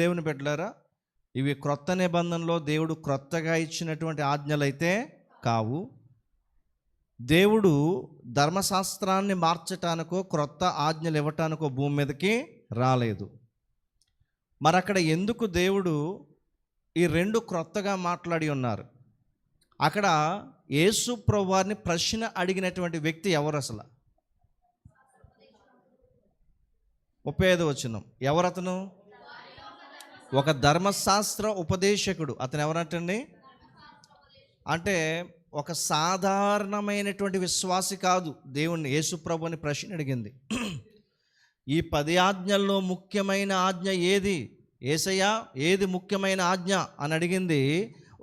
దేవుని బిడ్డలారా, ఇవి క్రొత్త నిబంధనలో దేవుడు క్రొత్తగా ఇచ్చినటువంటి ఆజ్ఞలైతే కావు. దేవుడు ధర్మశాస్త్రాన్ని మార్చటానికో క్రొత్త ఆజ్ఞలు ఇవ్వటానికో భూమి మీదకి రాలేదు. మరి అక్కడ ఎందుకు దేవుడు ఈ రెండు క్రొత్తగా మాట్లాడి ఉన్నారు? అక్కడ యేసు ప్రభువారిని ప్రశ్న అడిగినటువంటి వ్యక్తి ఎవరు అసలు? 35వ వచనం. ఎవరతను? ఒక ధర్మశాస్త్ర ఉపదేశకుడు. అతను ఎవరంటండి? అంటే ఒక సాధారణమైనటువంటి విశ్వాసి కాదు. దేవుణ్ణి, యేసు ప్రభుని ప్రశ్న అడిగింది. ఈ 10 ఆజ్ఞల్లో ముఖ్యమైన ఆజ్ఞ ఏది? యేసయ్యా, ఏది ముఖ్యమైన ఆజ్ఞ అని అడిగింది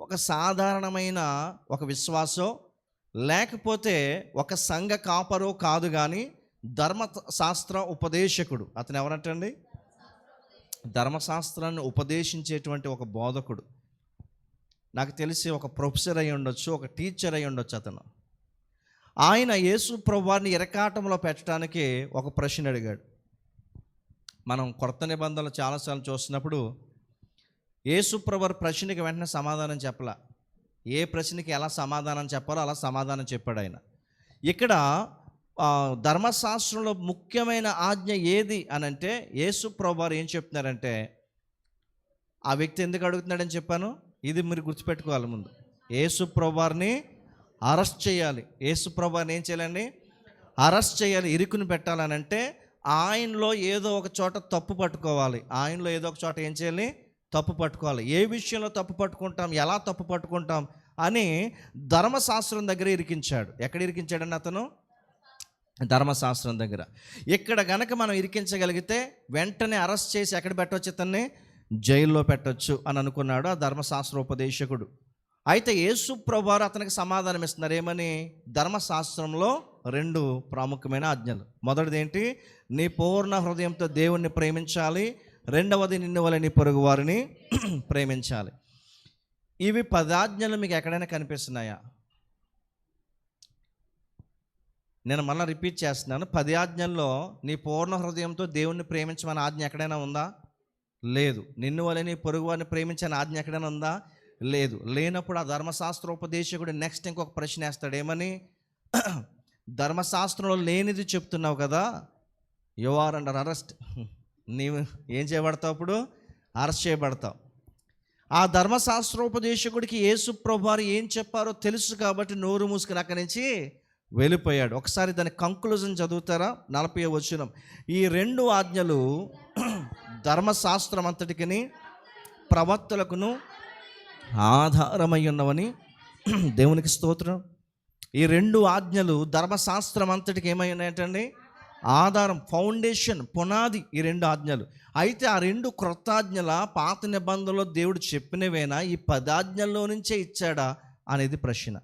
ఒక సాధారణమైన ఒక విశ్వాసో లేకపోతే ఒక సంఘ కాపరో కాదు, కానీ ధర్మశాస్త్ర ఉపదేశకుడు. అతను ఎవరంటండి? ధర్మశాస్త్రాన్ని ఉపదేశించేటువంటి ఒక బోధకుడు. నాకు తెలిసి ఒక ప్రొఫెసర్ అయి ఉండొచ్చు, ఒక టీచర్ అయి ఉండొచ్చు అతను. ఆయన యేసు ప్రభువారిని ఇరకాటంలో పెట్టడానికి ఒక ప్రశ్న అడిగాడు. మనం కొత్త నిబంధనలు చాలాసార్లు చూస్తున్నప్పుడు యేసు ప్రభువారి ప్రశ్నకి వెంటనే సమాధానం చెప్పలా. ఏ ప్రశ్నకి ఎలా సమాధానం చెప్పాలో అలా సమాధానం చెప్పాడు ఆయన. ఇక్కడ ధర్మశాస్త్రంలో ముఖ్యమైన ఆజ్ఞ ఏది అని అంటే యేసు ప్రభువారు ఏం చెప్తున్నారంటే, ఆ వ్యక్తి ఎందుకు అడుగుతున్నాడని చెప్పాను, ఇది మీరు గుర్తుపెట్టుకోవాలి. ముందు యేసు ప్రభువారిని అరెస్ట్ చేయాలి. యేసు ప్రభువారిని ఏం చేయాలండి? అరెస్ట్ చేయాలి, ఇరుకుని పెట్టాలని. అంటే ఆయనలో ఏదో ఒక చోట తప్పు పట్టుకోవాలి. ఆయనలో ఏదో ఒక చోట ఏం చేయాలి? తప్పు పట్టుకోవాలి. ఏ విషయంలో తప్పు పట్టుకుంటాం, ఎలా తప్పు పట్టుకుంటాం అని ధర్మశాస్త్రం దగ్గర ఇరికించాడు. ఎక్కడ ఇరికించాడని అతను? ధర్మశాస్త్రం దగ్గర. ఇక్కడ గనక మనం ఇరికించగలిగితే వెంటనే అరెస్ట్ చేసి ఎక్కడ పెట్టవచ్చు? ఇతన్ని జైల్లో పెట్టవచ్చు అని అనుకున్నాడు ఆ ధర్మశాస్త్ర ఉపదేశకుడు. అయితే యేసు ప్రభువారు అతనికి సమాధానం ఇస్తున్నారు. ఏమని? ధర్మశాస్త్రంలో 2 ప్రాముఖ్యమైన ఆజ్ఞలు. మొదటిది ఏంటి? నీ పూర్ణ హృదయంతో దేవుణ్ణి ప్రేమించాలి. రెండవది నిన్ను వలె నీ పొరుగు వారిని ప్రేమించాలి. ఇవి 10 ఆజ్ఞలు మీకు ఎక్కడైనా కనిపిస్తున్నాయా? నేను మళ్ళీ రిపీట్ చేస్తున్నాను. 10 ఆజ్ఞల్లో నీ పూర్ణ హృదయంతో దేవుణ్ణి ప్రేమించమని ఆజ్ఞ ఎక్కడైనా ఉందా? లేదు. నిన్ను వలె నీ పొరుగు వారిని ప్రేమించని ఆజ్ఞ ఎక్కడైనా ఉందా? లేదు. లేనప్పుడు ఆ ధర్మశాస్త్ర ఉపదేశకుడు నెక్స్ట్ ఇంకొక ప్రశ్న వేస్తాడు. ఏమని? ధర్మశాస్త్రంలో లేనిది చెప్తున్నావు కదా, యు ఆర్ అండర్ అరెస్ట్. నీవు ఏం చేయబడతావు? అప్పుడు అరెస్ట్ చేయబడతావు. ఆ ధర్మశాస్త్రోపదేశకుడికి యేసు ప్రభువారు ఏం చెప్పారో తెలుసు కాబట్టి నోరు మూసుకుని అక్కడి నుంచి వెళ్ళిపోయాడు. ఒకసారి దాని కంక్లూజన్ చదువుతారా? 40వ వచనం. ఈ 2 ఆజ్ఞలు ధర్మశాస్త్రం అంతటికి ప్రవక్తలకును ఆధారమై ఉన్నవని దేవునికి స్తోత్రం. ఈ 2 ఆజ్ఞలు ధర్మశాస్త్రం అంతటికి ఏమై ఉన్నాయంటండి? ఆధారం, ఫౌండేషన్, పునాది ఈ 2 ఆజ్ఞలు. అయితే ఆ 2 క్రొత్త ఆజ్ఞల పాత నిబంధనలో దేవుడు చెప్పినవేనా, ఈ 10 ఆజ్ఞల్లో నుంచే ఇచ్చాడా అనేది ప్రశ్న.